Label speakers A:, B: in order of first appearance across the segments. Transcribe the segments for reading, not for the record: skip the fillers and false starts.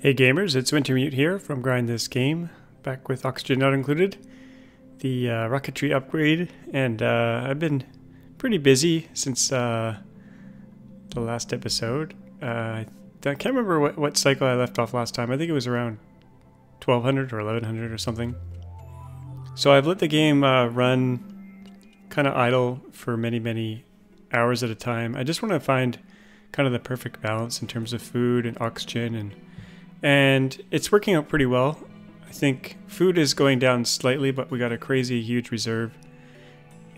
A: Hey gamers, it's Wintermute here from Grind This Game, back with Oxygen Not Included, the Rocketry Upgrade, and I've been pretty busy since the last episode. I can't remember what cycle I left off last time. I think it was around 1200 or 1100 or something. So I've let the game run kind of idle for many hours at a time. I just want to find kind of the perfect balance in terms of food and oxygen, and it's working out pretty well. I think food is going down slightly, but we got a crazy huge reserve,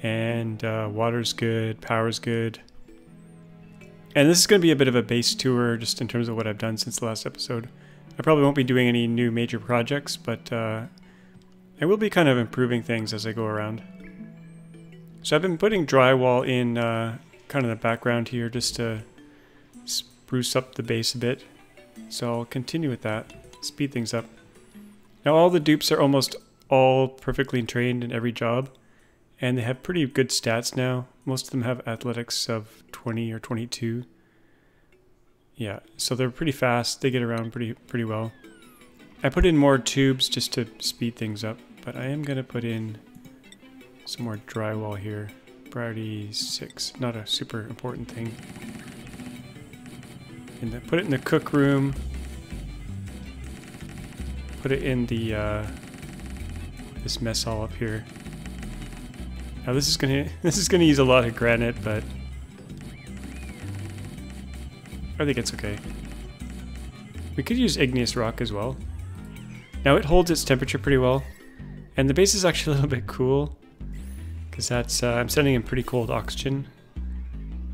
A: and water's good, power's good. And this is going to be a bit of a base tour just in terms of what I've done since the last episode. I probably won't be doing any new major projects, but I will be kind of improving things as I go around. So I've been putting drywall in kind of the background here just to spruce up the base a bit. So I'll continue with that, speed things up. Now all the dupes are almost all perfectly trained in every job, and they have pretty good stats now. Most of them have athletics of 20 or 22. Yeah, so they're pretty fast. They get around pretty well. I put in more tubes just to speed things up, but I am going to put in some more drywall here. Priority 6, not a super important thing. And then put it in the cook room. Put it in the this mess hall up here. Now this is gonna use a lot of granite, but I think it's okay. We could use igneous rock as well. Now it holds its temperature pretty well, and the base is actually a little bit cool because that's I'm sending in pretty cold oxygen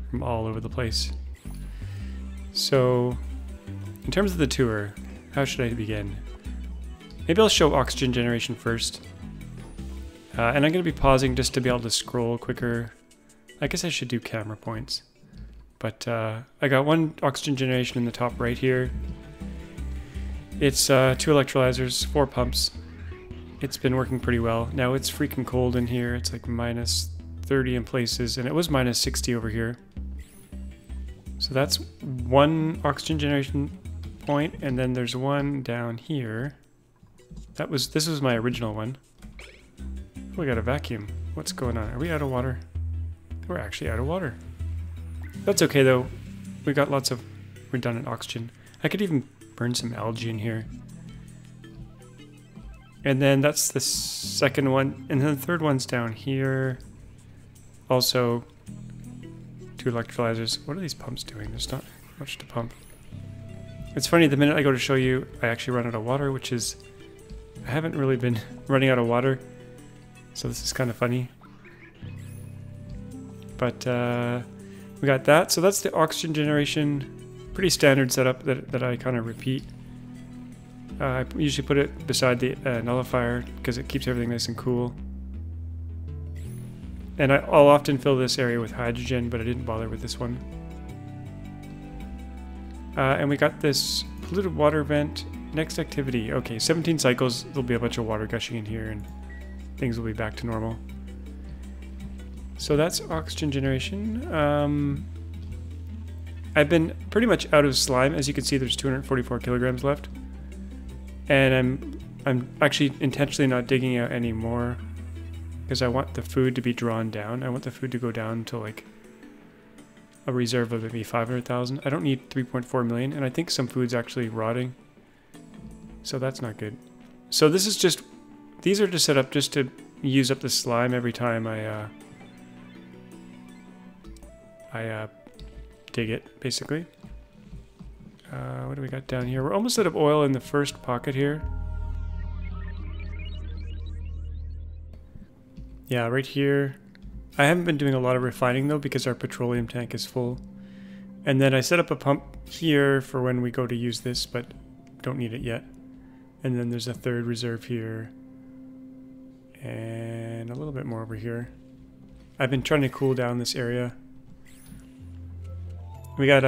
A: from all over the place. So, in terms of the tour, how should I begin? Maybe I'll show oxygen generation first. And I'm going to be pausing just to be able to scroll quicker. I guess I should do camera points. But I got one oxygen generation in the top right here. It's 2 electrolyzers, 4 pumps. It's been working pretty well. Now it's freaking cold in here. It's like minus 30 in places, and it was minus 60 over here. So that's one oxygen generation point, and then there's one down here. This was my original one. Oh, we got a vacuum. What's going on? Are we out of water? We're actually out of water. That's okay though. We got lots of redundant oxygen. I could even burn some algae in here. And then that's the second one, and then the third one's down here. Also 2 electrolyzers. What are these pumps doing? There's not much to pump. It's funny, the minute I go to show you, I actually run out of water, which is... I haven't really been running out of water, so this is kind of funny. But we got that. So that's the oxygen generation. Pretty standard setup that I kind of repeat. I usually put it beside the nullifier because it keeps everything nice and cool. And I'll often fill this area with hydrogen, but I didn't bother with this one. And we got this polluted water vent. Next activity. Okay, 17 cycles. There'll be a bunch of water gushing in here, and things will be back to normal. So that's oxygen generation. I've been pretty much out of slime. As you can see, there's 244 kilograms left. And I'm actually intentionally not digging out any more, because I want the food to be drawn down. I want the food to go down to like a reserve of maybe 500,000. I don't need 3.4 million, and I think some food's actually rotting. So that's not good. So this is just, these are just set up just to use up the slime every time I dig it, basically. What do we got down here? We're almost out of oil in the first pocket here. Yeah, right here. I haven't been doing a lot of refining though because our petroleum tank is full. And then I set up a pump here for when we go to use this, but don't need it yet. And then there's a third reserve here. And a little bit more over here. I've been trying to cool down this area. We got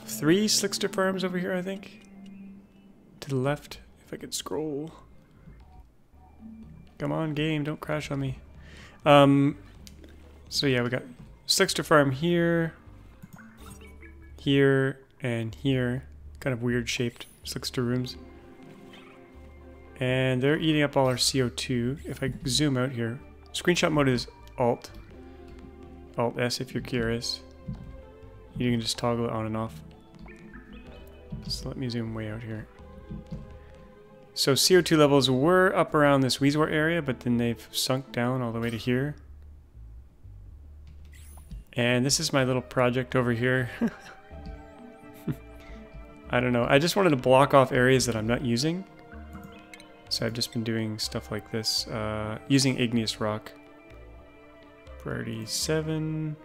A: 3 slickster farms over here, I think. To the left, if I could scroll. Come on, game, don't crash on me. So yeah, we got slickster farm here, here, and here. Kind of weird shaped. Just looks to rooms. And they're eating up all our CO2. If I zoom out here, screenshot mode is Alt S if you're curious. You can just toggle it on and off. So let me zoom way out here. So CO2 levels were up around this resort area, but then they've sunk down all the way to here. And this is my little project over here. I don't know. I just wanted to block off areas that I'm not using. So I've just been doing stuff like this, using igneous rock. Priority 7.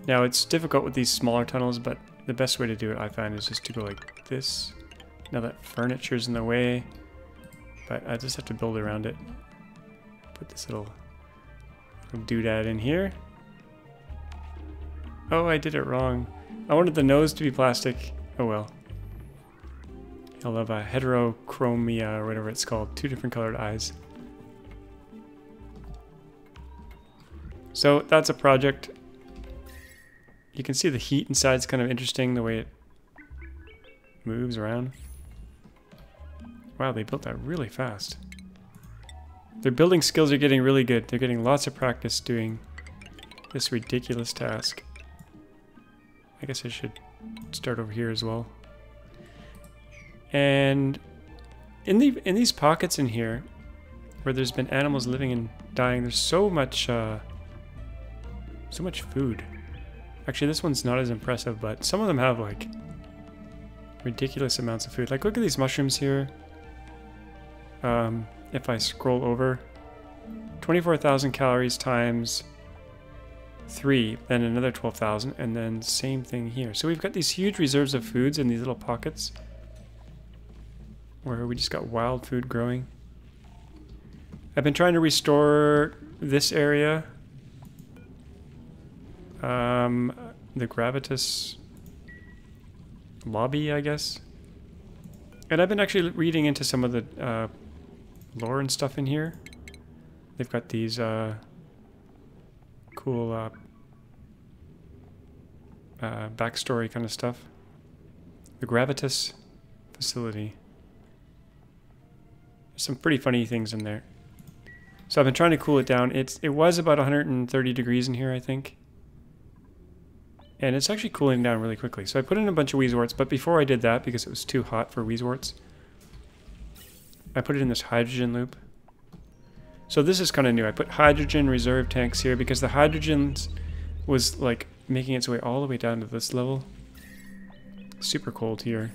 A: Now it's difficult with these smaller tunnels, but the best way to do it, I find, is just to go like this. Now that furniture's in the way, but I just have to build around it. Put this little doodad in here. Oh, I did it wrong. I wanted the nose to be plastic. Oh well. I'll have a heterochromia or whatever it's called. 2 different colored eyes. So that's a project. You can see the heat inside is kind of interesting, the way it moves around. Wow, they built that really fast. Their building skills are getting really good. They're getting lots of practice doing this ridiculous task. I guess I should start over here as well. And in these pockets in here, where there's been animals living and dying, there's so much food. Actually, this one's not as impressive, but some of them have like ridiculous amounts of food. Like, look at these mushrooms here. If I scroll over, 24,000 calories times 3, then another 12,000, and then same thing here. So we've got these huge reserves of foods in these little pockets where we just got wild food growing. I've been trying to restore this area. The Gravitas lobby, I guess. And I've been actually reading into some of the lore and stuff in here. They've got these cool backstory kind of stuff. The Gravitas facility. There's some pretty funny things in there. So I've been trying to cool it down. It was about 130 degrees in here, I think. And it's actually cooling down really quickly. So I put in a bunch of Weezeworts, but before I did that, because it was too hot for Weezeworts, I put it in this hydrogen loop. So this is kind of new. I put hydrogen reserve tanks here because the hydrogen was like making its way all the way down to this level. Super cold here.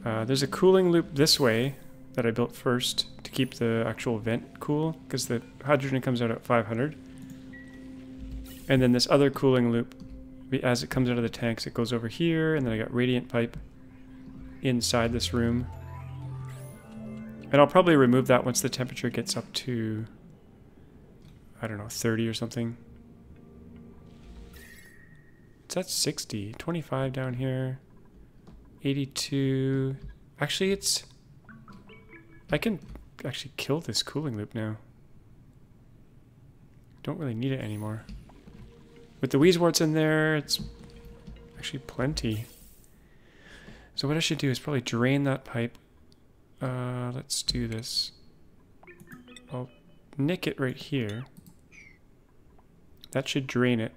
A: There's a cooling loop this way that I built first to keep the actual vent cool, because the hydrogen comes out at 500. And then this other cooling loop, as it comes out of the tanks, it goes over here, and then I got radiant pipe inside this room. And I'll probably remove that once the temperature gets up to, I don't know, 30 or something. It's at 60, 25 down here, 82. Actually, I can actually kill this cooling loop now. Don't really need it anymore. With the Weezeworts in there, it's actually plenty. So what I should do is probably drain that pipe. Let's do this. I'll nick it right here. That should drain it.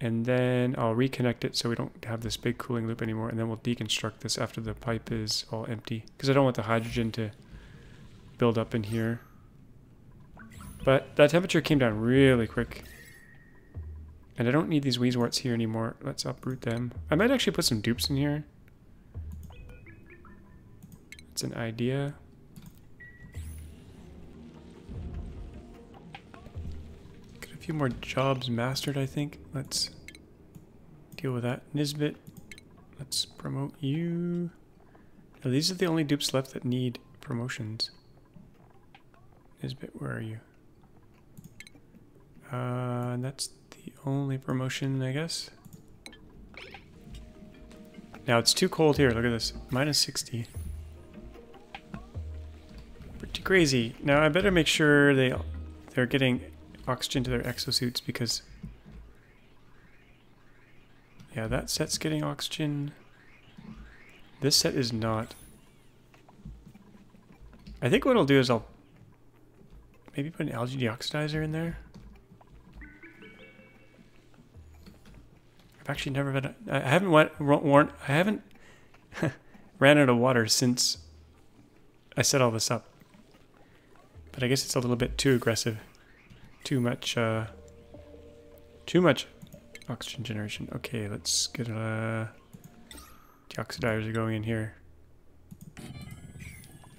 A: And then I'll reconnect it so we don't have this big cooling loop anymore. And then we'll deconstruct this after the pipe is all empty, because I don't want the hydrogen to build up in here. But that temperature came down really quick. And I don't need these Weezeworts here anymore. Let's uproot them. I might actually put some dupes in here. It's an idea. Got a few more jobs mastered, I think. Let's deal with that. Nisbet, let's promote you. Now, these are the only dupes left that need promotions. Nisbet, where are you? That's the only promotion, I guess. Now it's too cold here. Look at this. Minus 60. Pretty crazy. Now I better make sure they're getting oxygen to their exosuits, because Yeah, that set's getting oxygen. This set is not. I think what I'll do is I'll maybe put an algae deoxidizer in there. I've actually never been. I haven't ran out of water since I set all this up. But I guess it's a little bit too aggressive. Too much oxygen generation. Okay, let's get deoxidizers going in here.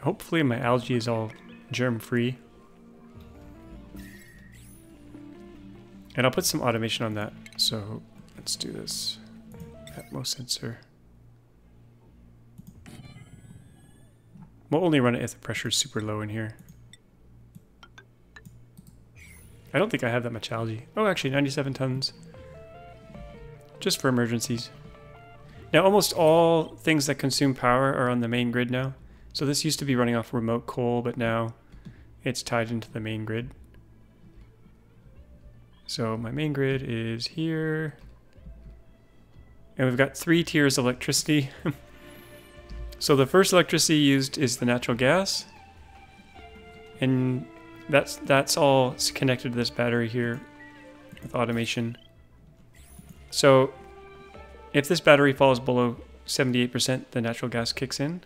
A: Hopefully my algae is all germ-free. And I'll put some automation on that. So let's do this. Atmos sensor. We'll only run it if the pressure is super low in here. I don't think I have that much algae. Oh, actually 97 tons. Just for emergencies. Now almost all things that consume power are on the main grid now. So this used to be running off remote coal, but now it's tied into the main grid. So my main grid is here. And we've got 3 tiers of electricity. So the first electricity used is the natural gas. And that's all connected to this battery here with automation. So if this battery falls below 78%, the natural gas kicks in.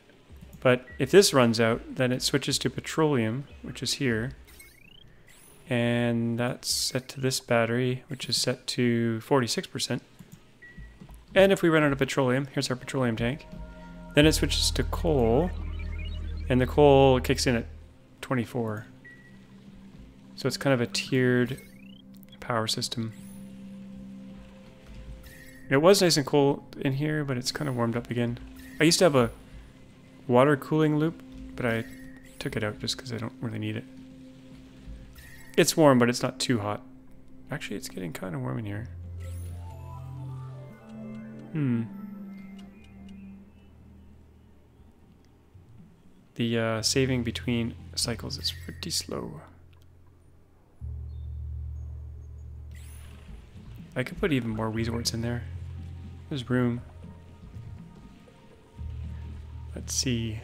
A: But if this runs out, then it switches to petroleum, which is here. And that's set to this battery, which is set to 46%. And if we run out of petroleum, here's our petroleum tank. Then it switches to coal, and the coal kicks in at 24. So it's kind of a tiered power system. It was nice and cold in here, but it's kind of warmed up again. I used to have a water cooling loop, but I took it out just because I don't really need it. It's warm, but it's not too hot. Actually, it's getting kind of warm in here. The saving between cycles is pretty slow. I could put even more resorts in there. There's room. Let's see.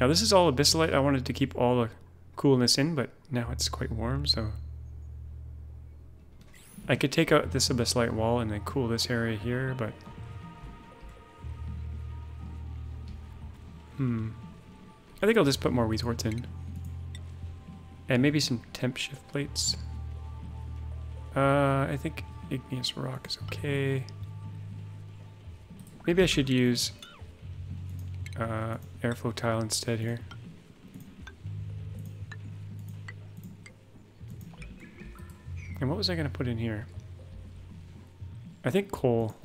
A: Now this is all abyssalite. I wanted to keep all the coolness in, but now it's quite warm, so I could take out this abyssalite wall and then cool this area here, but I think I'll just put more resorts in. And maybe some temp shift plates. I think igneous rock is okay. Maybe I should use airflow tile instead here. And what was I going to put in here? I think coal.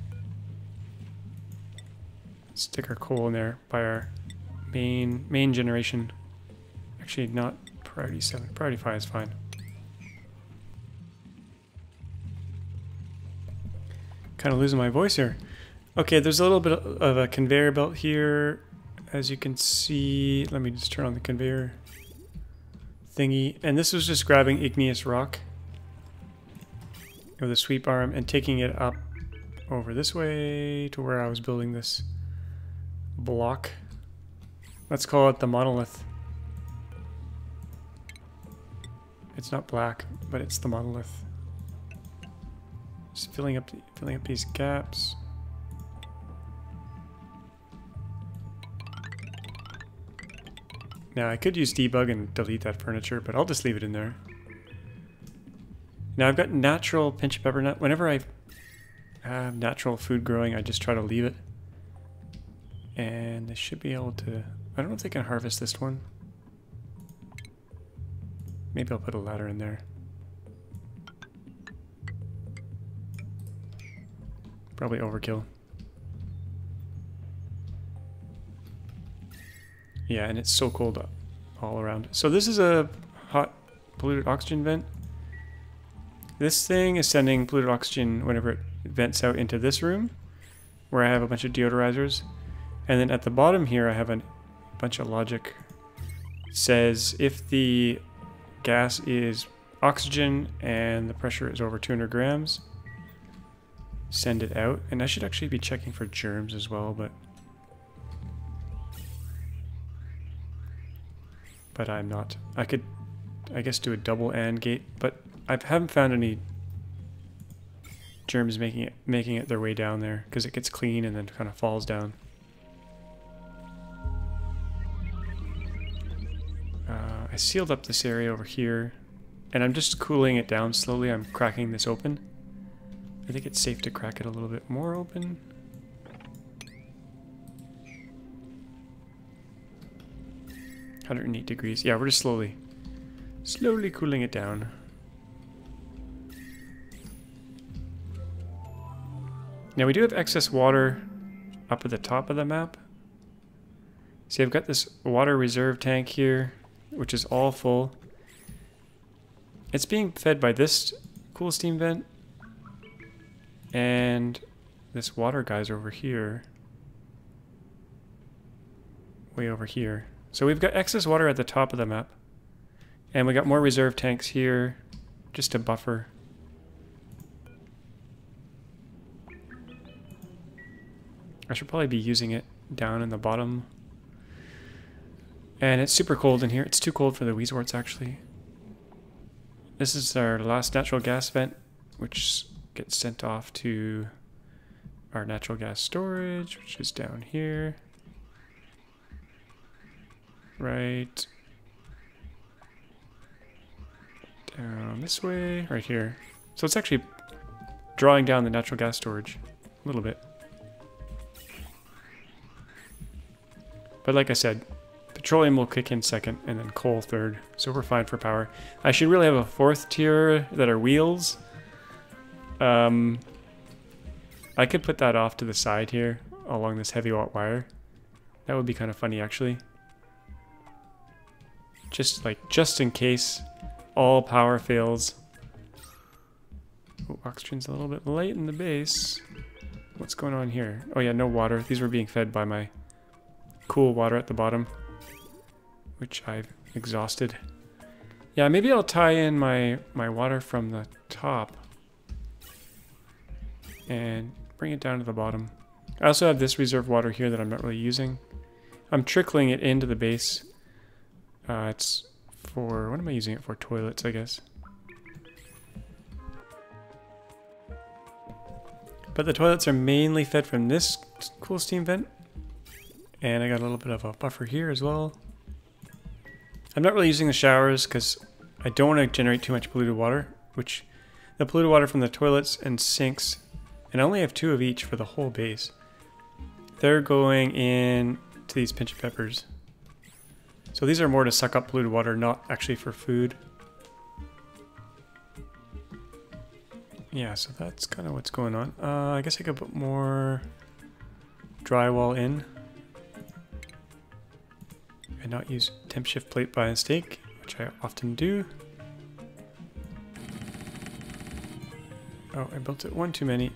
A: Stick our coal in there by our main generation. Actually, not priority 7. Priority 5 is fine. Kind of losing my voice here. Okay, there's a little bit of a conveyor belt here. As you can see, let me just turn on the conveyor thingy. And this was just grabbing igneous rock with a sweep arm and taking it up over this way to where I was building this block. Let's call it the monolith. It's not black, but it's the monolith. Just filling up these gaps. Now I could use debug and delete that furniture, but I'll just leave it in there. Now I've got natural pinch of pepper nut. Whenever I have natural food growing, I just try to leave it. And they should be able to... I don't know if they can harvest this one. Maybe I'll put a ladder in there. Probably overkill. Yeah, and it's so cold up all around. So this is a hot polluted oxygen vent. This thing is sending polluted oxygen whenever it vents out into this room, where I have a bunch of deodorizers. And then at the bottom here, I have a bunch of logic. It says if the gas is oxygen and the pressure is over 200 grams, send it out. And I should actually be checking for germs as well, but I'm not. I could, I guess, do a double AND gate, but I haven't found any germs making it their way down there, because it gets clean and then kind of falls down. I sealed up this area over here, and I'm just cooling it down slowly. I'm cracking this open. I think it's safe to crack it a little bit more open. $108 Yeah, we're just slowly cooling it down. Now we do have excess water up at the top of the map. See, I've got this water reserve tank here, which is all full. It's being fed by this cool steam vent and this water geyser over here. Way over here. So we've got excess water at the top of the map. And we got more reserve tanks here just to buffer. I should probably be using it down in the bottom. And it's super cold in here. It's too cold for the Weezeworts, actually. This is our last natural gas vent, which gets sent off to our natural gas storage, which is down here. Right. Down this way, right here. So it's actually drawing down the natural gas storage a little bit. But like I said, petroleum will kick in second, and then coal third, so we're fine for power. I should really have a fourth tier that are wheels. I could put that off to the side here, along this heavy wire. That would be kind of funny, actually. Just in case all power fails. Oh, oxygen's a little bit light in the base. What's going on here? Oh yeah, no water. These were being fed by my cool water at the bottom, which I've exhausted. Yeah, maybe I'll tie in my water from the top and bring it down to the bottom. I also have this reserve water here that I'm not really using. I'm trickling it into the base. It's for, what am I using it for? Toilets, I guess. But the toilets are mainly fed from this cool steam vent. And I got a little bit of a buffer here as well. I'm not really using the showers because I don't want to generate too much polluted water, which the polluted water from the toilets and sinks, and I only have 2 of each for the whole base. They're going in to these pinch of peppers. So these are more to suck up polluted water, not actually for food. Yeah, so that's kind of what's going on. I guess I could put more drywall in and not use temp shift plate by mistake, which I often do. Oh, I built it one too many.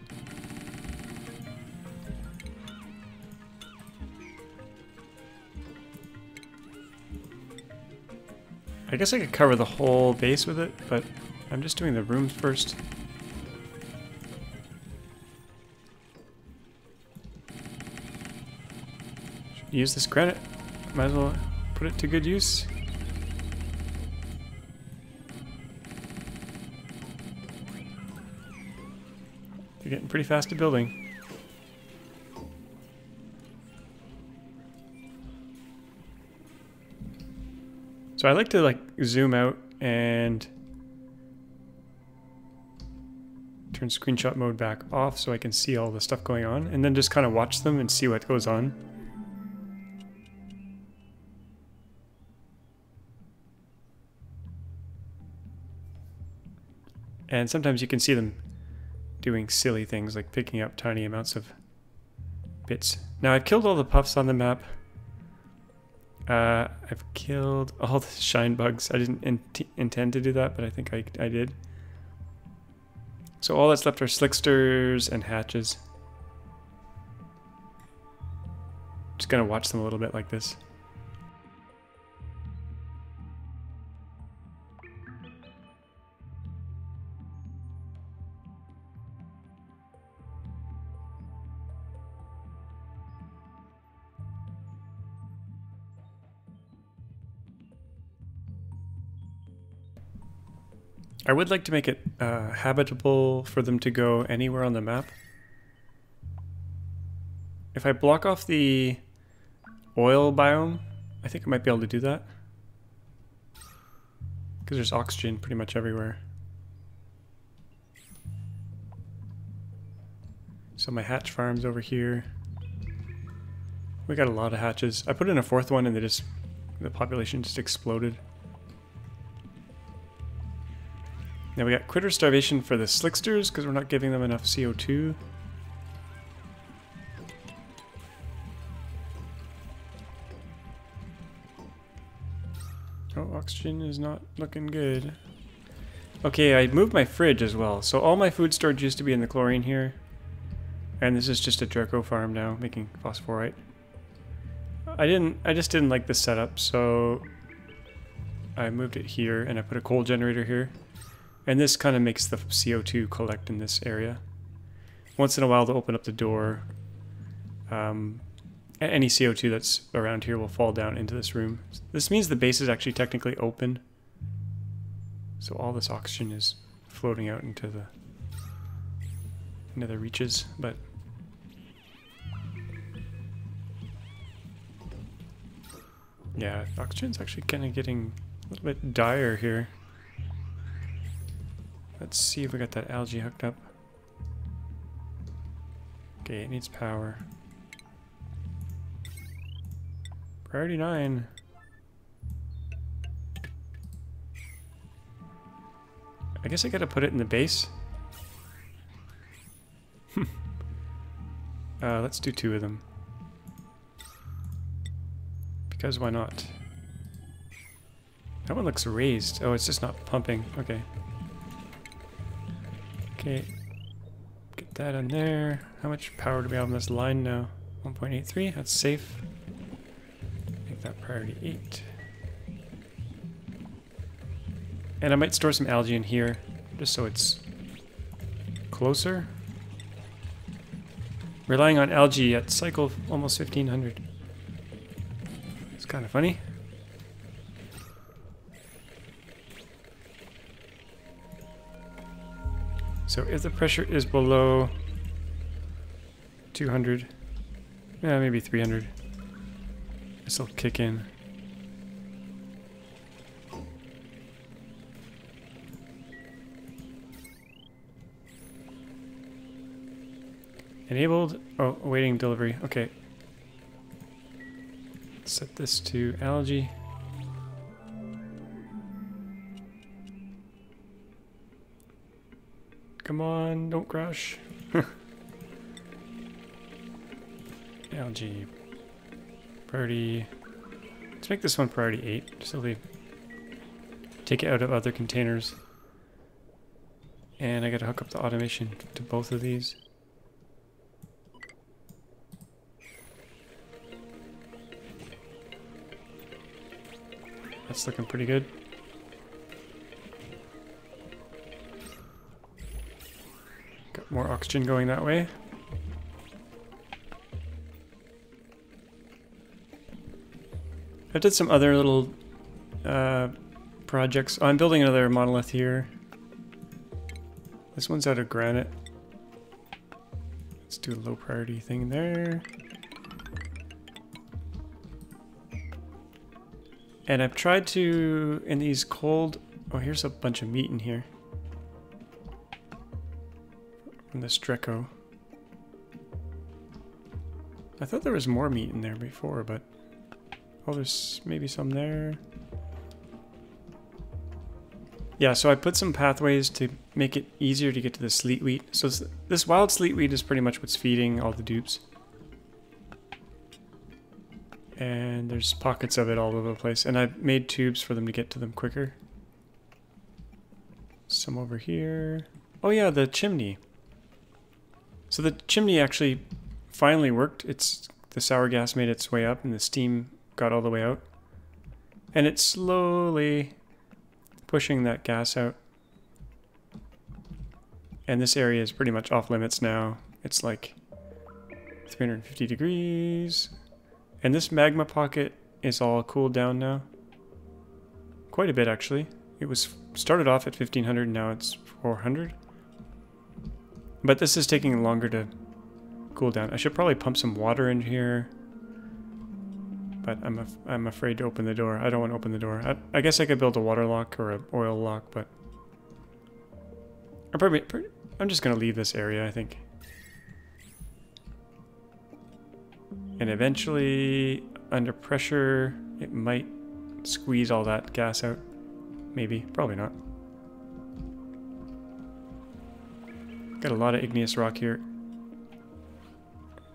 A: I guess I could cover the whole base with it, but I'm just doing the rooms first. Should use this granite. Might as well put it to good use. You're getting pretty fast at building. So I like to zoom out and turn screenshot mode back off so I can see all the stuff going on, and then just kind of watch them and see what goes on. And sometimes you can see them doing silly things like picking up tiny amounts of bits. Now I've killed all the puffs on the map. I've killed all the shine bugs. I didn't intend to do that, but I think I did. So all that's left are slicksters and hatches. Just gonna watch them a little bit like this. I would like to make it habitable for them to go anywhere on the map. If I block off the oil biome, I think I might be able to do that. Because there's oxygen pretty much everywhere. So my hatch farm's over here. We got a lot of hatches. I put in a fourth one and the population just exploded. Now we got critter starvation for the slicksters because we're not giving them enough CO2. Oh, oxygen is not looking good. Okay, I moved my fridge as well. So all my food storage used to be in the chlorine here. And this is just a Draco farm now, making phosphorite. I just didn't like this setup, so I moved it here and I put a coal generator here. And this kind of makes the CO2 collect in this area. Once in a while they'll open up the door. Any CO2 that's around here will fall down into this room. This means the base is actually technically open. So all this oxygen is floating out into the reaches, but yeah, oxygen's actually kind of getting a little bit dire here. Let's see if we got that algae hooked up. Okay, it needs power. Priority 9. I guess I gotta put it in the base. Let's do 2 of them. Because why not? That one looks raised. Oh, it's just not pumping. Okay. Okay. Get that in there. How much power do we have on this line now? 1.83. That's safe. Make that priority 8. And I might store some algae in here, just so it's closer. Relying on algae at cycle of almost 1500. It's kind of funny. So if the pressure is below 200, yeah, maybe 300, this will kick in. Enabled. Oh, awaiting delivery. Okay. Set this to algae. Come on, don't crash. Algae. Priority. Let's make this one priority 8, just so they take it out of other containers. And I gotta hook up the automation to both of these. That's looking pretty good. Got more oxygen going that way. I did some other little projects. Oh, I'm building another monolith here. This one's out of granite. Let's do a low priority thing there. And I've tried to, in these cold... Oh, here's a bunch of meat in here. From this Draco. I thought there was more meat in there before, but... Oh, there's maybe some there. Yeah, so I put some pathways to make it easier to get to the sleet wheat. So this wild sleet wheat is pretty much what's feeding all the dupes. And there's pockets of it all over the place. And I've made tubes for them to get to them quicker. Some over here. Oh yeah, the chimney. So the chimney actually finally worked. The sour gas made its way up and the steam got all the way out. And it's slowly pushing that gas out. And this area is pretty much off limits now. It's like 350 degrees. And this magma pocket is all cooled down now. Quite a bit, actually. It was started off at 1500, now it's 400. But this is taking longer to cool down. I should probably pump some water in here. But I'm afraid to open the door. I don't want to open the door. I guess I could build a water lock or an oil lock, but I'm just going to leave this area, I think. And eventually, under pressure, it might squeeze all that gas out. Maybe. Probably not. Got a lot of igneous rock here.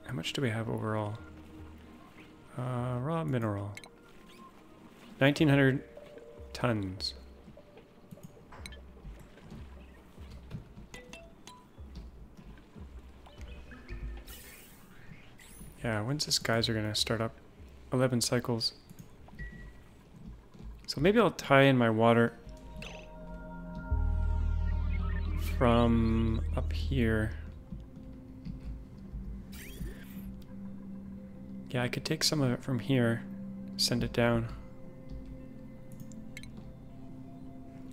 A: How much do we have overall? Raw mineral. 1900 tons. Yeah, when's this geyser gonna start up? 11 cycles. So maybe I'll tie in my water from up here. Yeah, I could take some of it from here, send it down.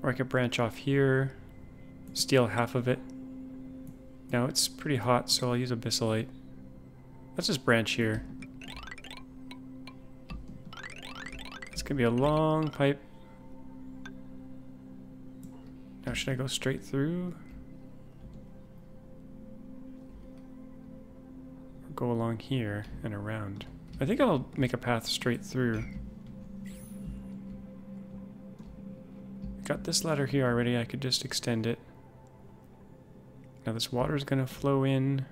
A: Or I could branch off here, steal half of it. Now it's pretty hot, so I'll use abyssalite. Let's just branch here. It's gonna be a long pipe. Now should I go straight through? Or go along here and around? I think I'll make a path straight through. Got this ladder here already, I could just extend it. Now this water is gonna flow in.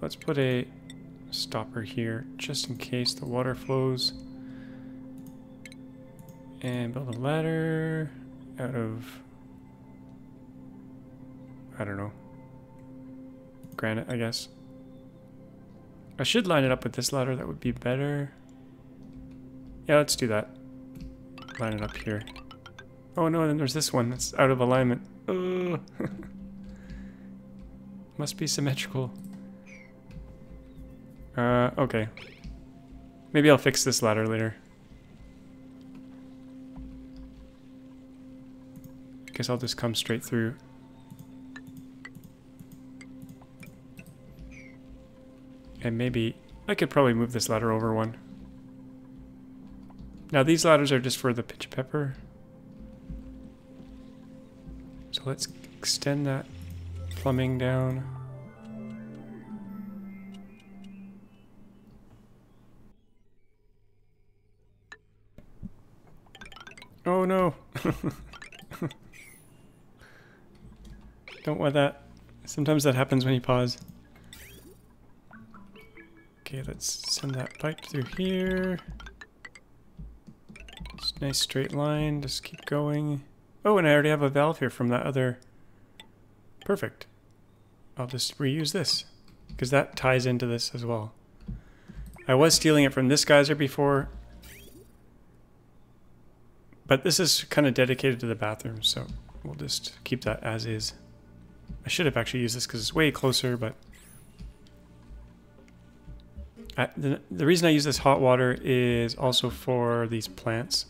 A: Let's put a stopper here, just in case the water flows. And build a ladder out of, I don't know, granite, I guess. I should line it up with this ladder, that would be better. Yeah, let's do that. Line it up here. Oh no, then there's this one that's out of alignment. Oh. Must be symmetrical. Okay. Maybe I'll fix this ladder later. Guess I'll just come straight through. And maybe I could probably move this ladder over one. Now these ladders are just for the pitch pepper. So let's extend that plumbing down. Oh no! Don't want that. Sometimes that happens when you pause. Okay, let's send that pipe through here. It's a nice straight line, just keep going. Oh, and I already have a valve here from that other... Perfect. I'll just reuse this, because that ties into this as well. I was stealing it from this geyser before, but this is kind of dedicated to the bathroom, so we'll just keep that as is. I should have actually used this because it's way closer, but... The reason I use this hot water is also for these plants,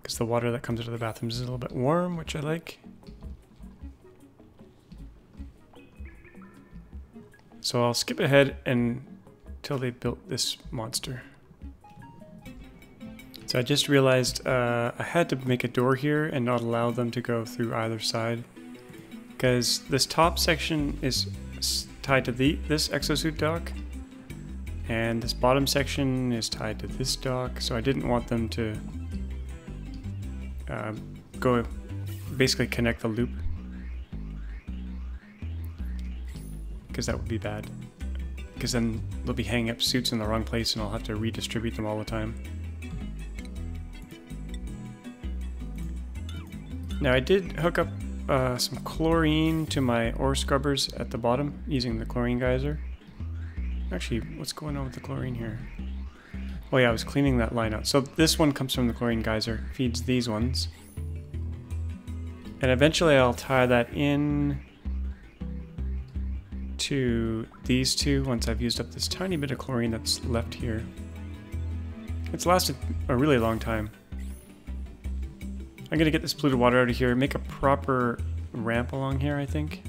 A: because the water that comes out of the bathrooms is a little bit warm, which I like. So I'll skip ahead until they built this monster. So I just realized I had to make a door here and not allow them to go through either side, because this top section is tied to this exosuit dock, and this bottom section is tied to this dock, so I didn't want them to basically connect the loop, because that would be bad, because then they'll be hanging up suits in the wrong place and I'll have to redistribute them all the time. Now I did hook up some chlorine to my ore scrubbers at the bottom using the chlorine geyser. Actually, what's going on with the chlorine here? Oh yeah, I was cleaning that line out. So this one comes from the chlorine geyser, feeds these ones. And eventually I'll tie that in to these two once I've used up this tiny bit of chlorine that's left here. It's lasted a really long time. I'm gonna get this polluted water out of here, make a proper ramp along here, I think,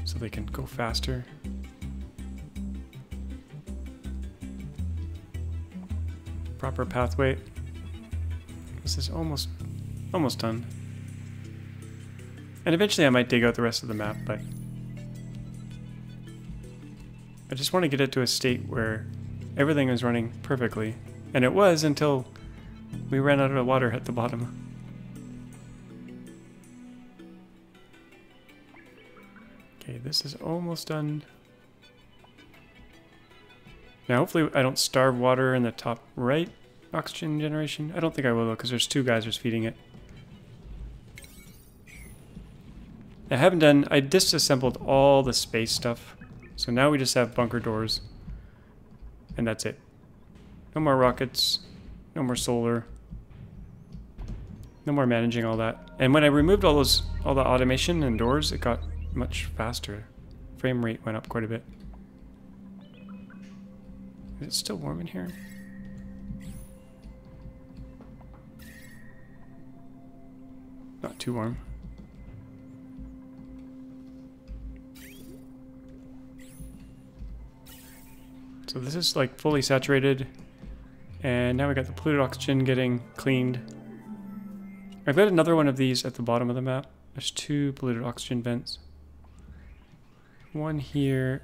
A: so they can go faster. Proper pathway. This is almost done. And eventually I might dig out the rest of the map, but I just want to get it to a state where everything is running perfectly. And it was until we ran out of water at the bottom. Okay, this is almost done. Now hopefully I don't starve water in the top right oxygen generation. I don't think I will though, because there's 2 geysers feeding it. I disassembled all the space stuff. So now we just have bunker doors. And that's it. No more rockets. No more solar. No more managing all that. And when I removed all the automation and doors, it got much faster. Frame rate went up quite a bit. Is it still warm in here? Not too warm. So this is like fully saturated. And now we got the polluted oxygen getting cleaned. I've got another one of these at the bottom of the map. There's 2 polluted oxygen vents. One here.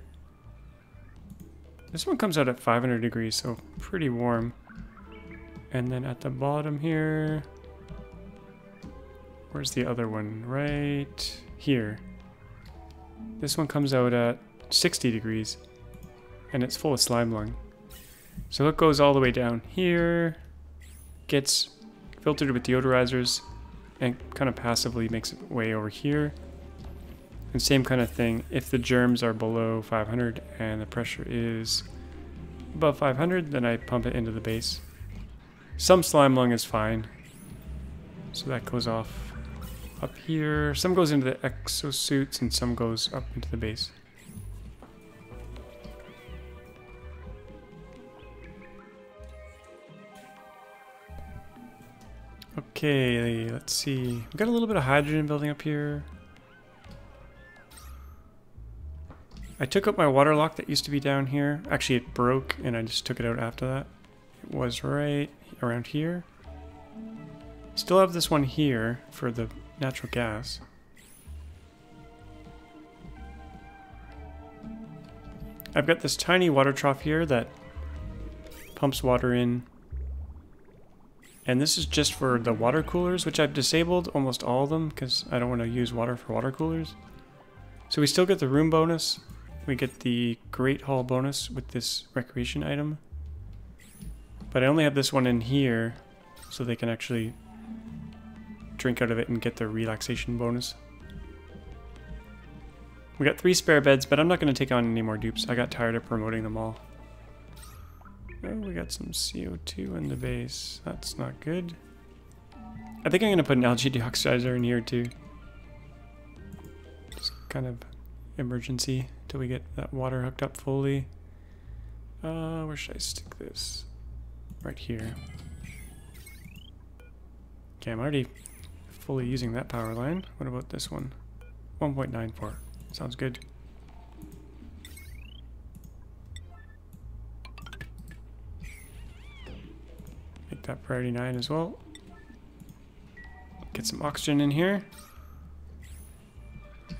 A: This one comes out at 500 degrees, so pretty warm. And then at the bottom here, where's the other one? Right here. This one comes out at 60 degrees, and it's full of slime lung. So it goes all the way down here, gets filtered with deodorizers, and kind of passively makes its way over here. And same kind of thing, if the germs are below 500 and the pressure is above 500, then I pump it into the base. Some slime lung is fine, so that goes off up here. Some goes into the exosuits and some goes up into the base. Okay, let's see. We've got a little bit of hydrogen building up here. I took up my water lock that used to be down here. Actually, it broke and I just took it out after that. It was right around here. Still have this one here for the natural gas. I've got this tiny water trough here that pumps water in. And this is just for the water coolers, which I've disabled almost all of them because I don't want to use water for water coolers. So we still get the room bonus. We get the Great Hall bonus with this recreation item. But I only have this one in here so they can actually drink out of it and get the relaxation bonus. We got 3 spare beds, but I'm not going to take on any more dupes. I got tired of promoting them all. Oh, we got some CO2 in the base. That's not good. I think I'm going to put an algae deoxidizer in here too. Just kind of emergency till we get that water hooked up fully. Where should I stick this? Right here. Okay, I'm already fully using that power line. What about this one? 1.94. Sounds good. Make that priority 9 as well. Get some oxygen in here.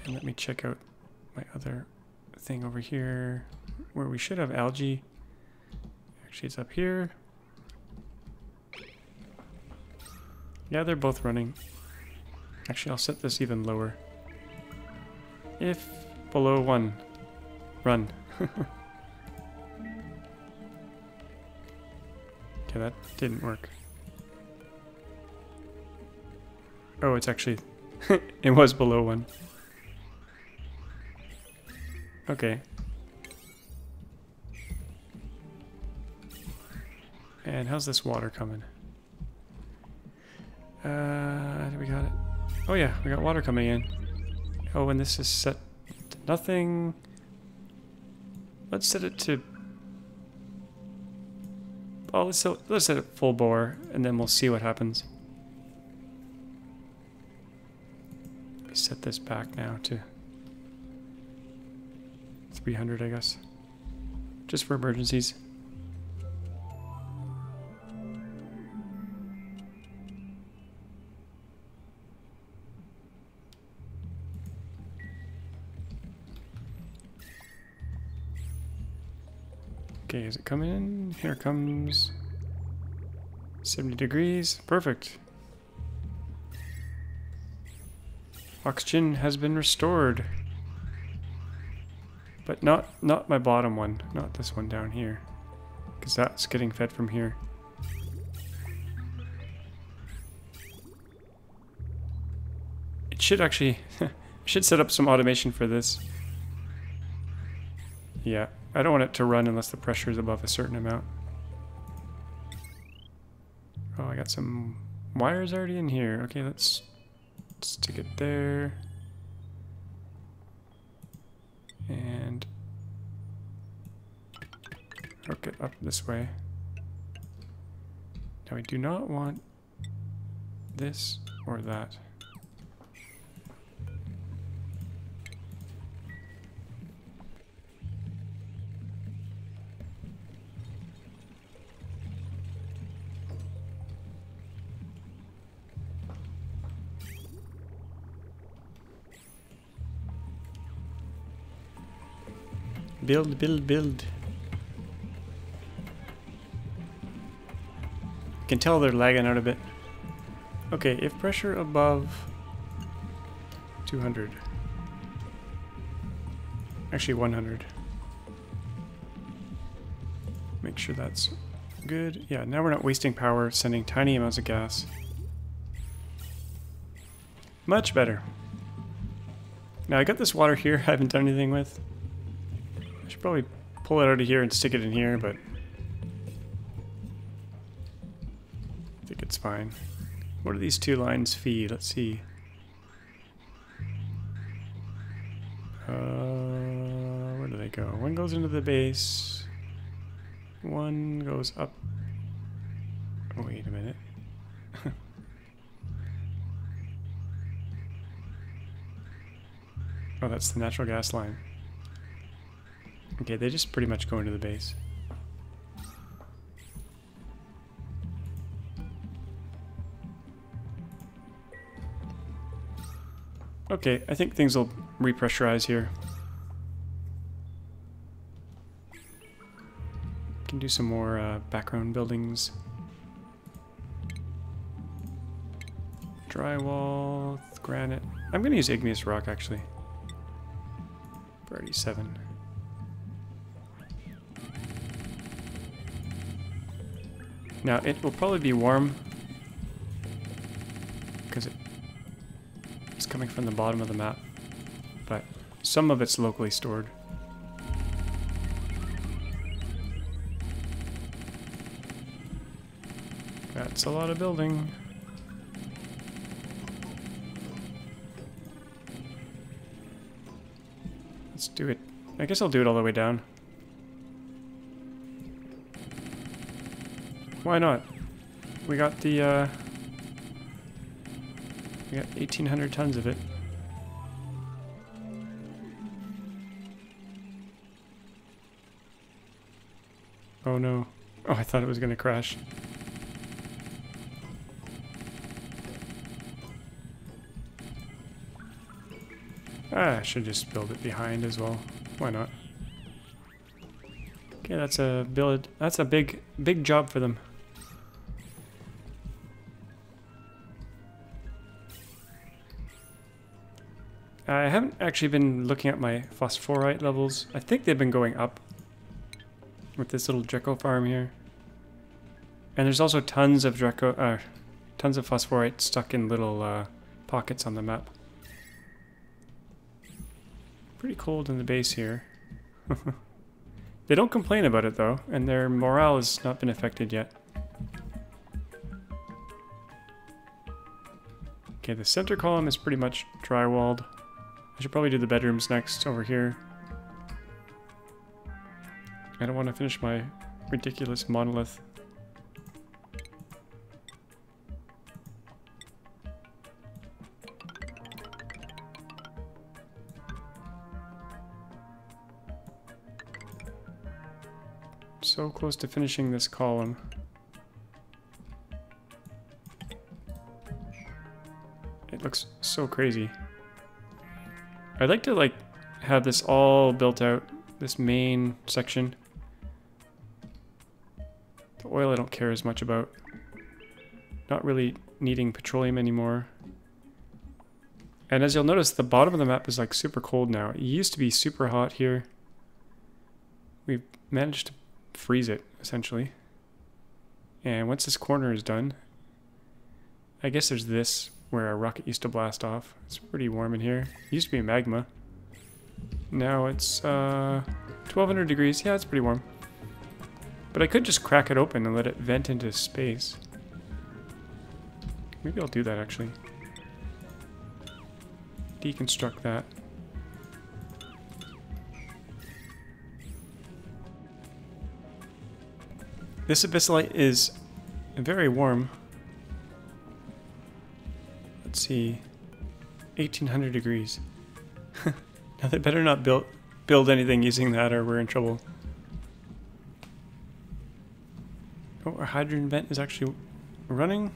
A: And let me check out my other thing over here where we should have algae. Actually, it's up here. Yeah, they're both running. Actually, I'll set this even lower. If below 1, run. Okay, that didn't work. Oh, it's actually... it was below 1. Okay. And how's this water coming? We got it. Oh yeah, we got water coming in. Oh, and this is set to nothing. Let's set it to... Oh, let's set it full bore, and then we'll see what happens. set this back now to 300, I guess. Just for emergencies. Okay, is it coming in? Here it comes. 70 degrees. Perfect. Oxygen has been restored. But not my bottom one. Not this one down here. Because that's getting fed from here. It should actually... should set up some automation for this. Yeah, I don't want it to run unless the pressure is above a certain amount. Oh, I got some wires already in here. Okay, let's stick it there. And hook it up this way. Now we do not want this or that. Build, build, build. I can tell they're lagging out a bit. Okay, if pressure above 200. Actually 100. Make sure that's good. Yeah, now we're not wasting power sending tiny amounts of gas. Much better. Now I got this water here I haven't done anything with. I should probably pull it out of here and stick it in here, but I think it's fine. What do these two lines feed? Let's see. Where do they go? One goes into the base. One goes up. Oh, wait a minute. Oh, that's the natural gas line. Okay, they just pretty much go into the base. Okay, I think things will repressurize here. Can do some more background buildings. Drywall, granite. I'm going to use igneous rock actually. Priority 7. Now it will probably be warm because it's coming from the bottom of the map, but some of it's locally stored. That's a lot of building. Let's do it. I guess I'll do it all the way down. Why not? We got the, we got 1,800 tons of it. Oh no. Oh, I thought it was gonna crash. Ah, I should just build it behind as well. Why not? Okay, that's a build. That's a big job for them. I haven't actually been looking at my phosphorite levels. I think they've been going up with this little Draco farm here. And there's also tons of tons of phosphorite stuck in little pockets on the map. Pretty cold in the base here. They don't complain about it though, and their morale has not been affected yet. Okay, the center column is pretty much drywalled. I should probably do the bedrooms next over here. I don't want to finish my ridiculous monolith. So close to finishing this column. It looks so crazy. I'd like to like have this all built out, this main section. The oil I don't care as much about. Not really needing petroleum anymore. And as you'll notice, the bottom of the map is like super cold now. It used to be super hot here. We've managed to freeze it, essentially. And once this corner is done, I guess there's this where our rocket used to blast off. It's pretty warm in here. It used to be magma. Now it's 1200 degrees. Yeah, it's pretty warm. But I could just crack it open and let it vent into space. Maybe I'll do that actually. Deconstruct that. This abyssalite is very warm. Let's see. 1800 degrees. Now they better not build anything using that or we're in trouble. Oh, our hydrogen vent is actually running.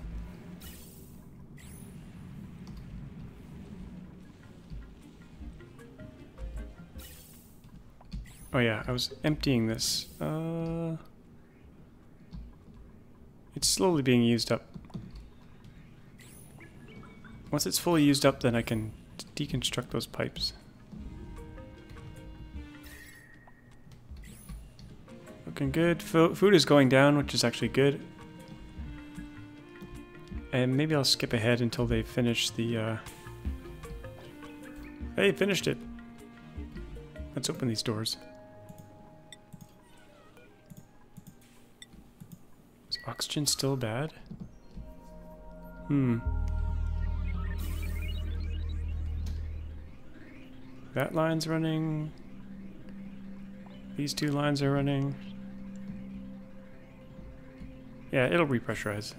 A: Oh yeah, I was emptying this. It's slowly being used up. Once it's fully used up, then I can deconstruct those pipes. Looking good. Food is going down, which is actually good. And maybe I'll skip ahead until they finish the... Hey, finished it! Let's open these doors. Is oxygen still bad? That line's running. These two lines are running. Yeah, it'll repressurize.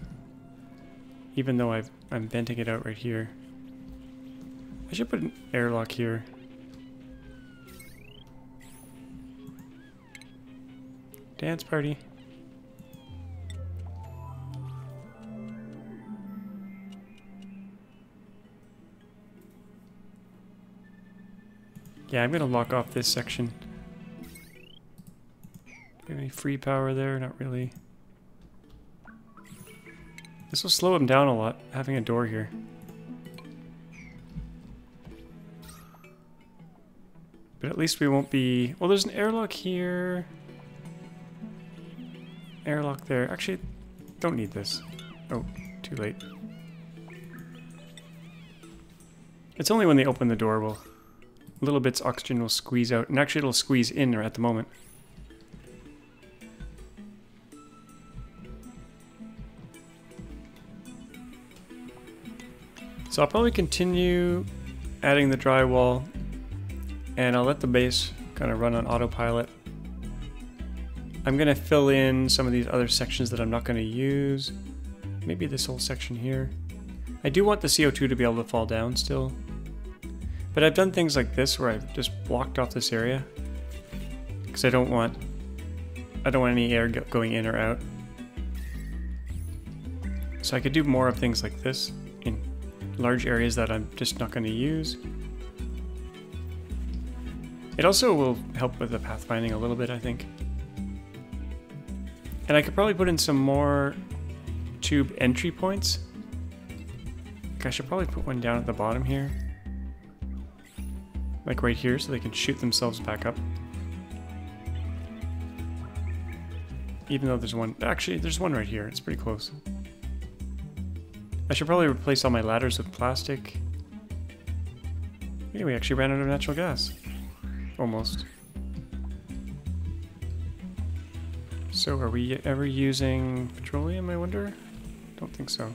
A: Even though I'm venting it out right here. I should put an airlock here. Dance party. Yeah, I'm gonna lock off this section. Do we have any free power there? Not really. This will slow him down a lot, having a door here. But at least we won't be... Well, there's an airlock here. Airlock there. Actually, don't need this. Oh, too late. It's only when they open the door will... Little bits of oxygen will squeeze out. And actually it'll squeeze in at the moment. So I'll probably continue adding the drywall. And I'll let the base kind of run on autopilot. I'm going to fill in some of these other sections that I'm not going to use. Maybe this whole section here. I do want the CO2 to be able to fall down still. But I've done things like this where I've just blocked off this area. Because I don't want any air going in or out. So I could do more of things like this in large areas that I'm just not going to use. It also will help with the pathfinding a little bit, I think. And I could probably put in some more tube entry points. I should probably put one down at the bottom here. Like right here, so they can shoot themselves back up. Even though there's one... Actually, there's one right here. It's pretty close. I should probably replace all my ladders with plastic. Yeah, we actually ran out of natural gas. Almost. So are we ever using petroleum, I wonder? Don't think so.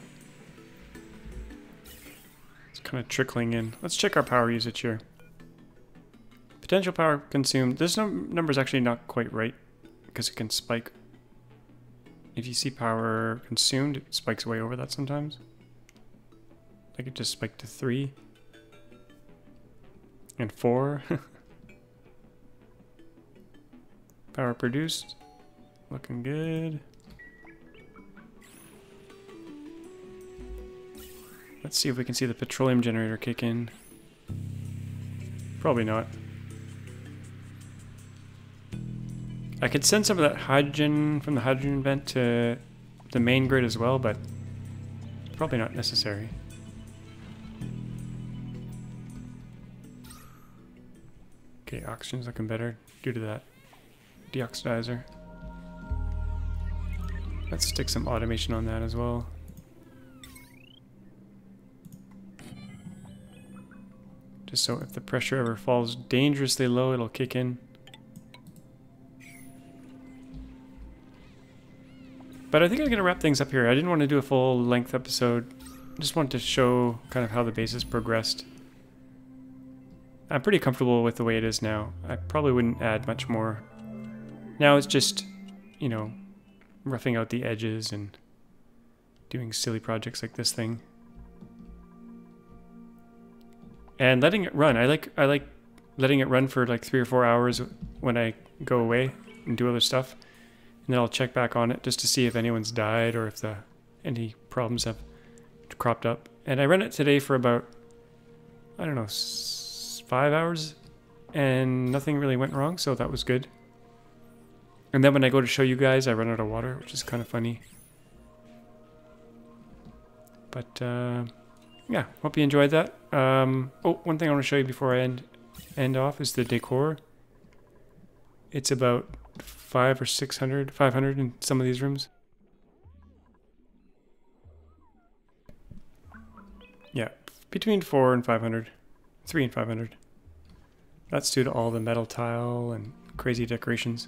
A: It's kind of trickling in. Let's check our power usage here. Potential power consumed. This number is actually not quite right because it can spike. If you see power consumed, it spikes way over that sometimes. Like it just spiked to 3 and 4. Power produced. looking good. Let's see if we can see the petroleum generator kick in. Probably not. I could send some of that hydrogen from the hydrogen vent to the main grid as well, but probably not necessary. Okay, oxygen's looking better due to that deoxidizer. Let's stick some automation on that as well. Just so if the pressure ever falls dangerously low, it'll kick in. But I think I'm going to wrap things up here. I didn't want to do a full length episode. I just wanted to show kind of how the base has progressed. I'm pretty comfortable with the way it is now. I probably wouldn't add much more. Now it's just, you know, roughing out the edges and doing silly projects like this thing. And letting it run. I like letting it run for like 3 or 4 hours when I go away and do other stuff. And then I'll check back on it just to see if anyone's died or if any problems have cropped up. And I ran it today for about, I don't know, 5 hours, and nothing really went wrong, so that was good. And then when I go to show you guys, I run out of water, which is kind of funny. But yeah, hope you enjoyed that. Oh, one thing I want to show you before I end off is the decor. It's about 500 or 600, 500 in some of these rooms. Yeah, between 4 and 500, 3 and 500. That's due to all the metal tile and crazy decorations.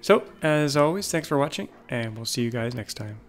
A: So, as always, thanks for watching, and we'll see you guys next time.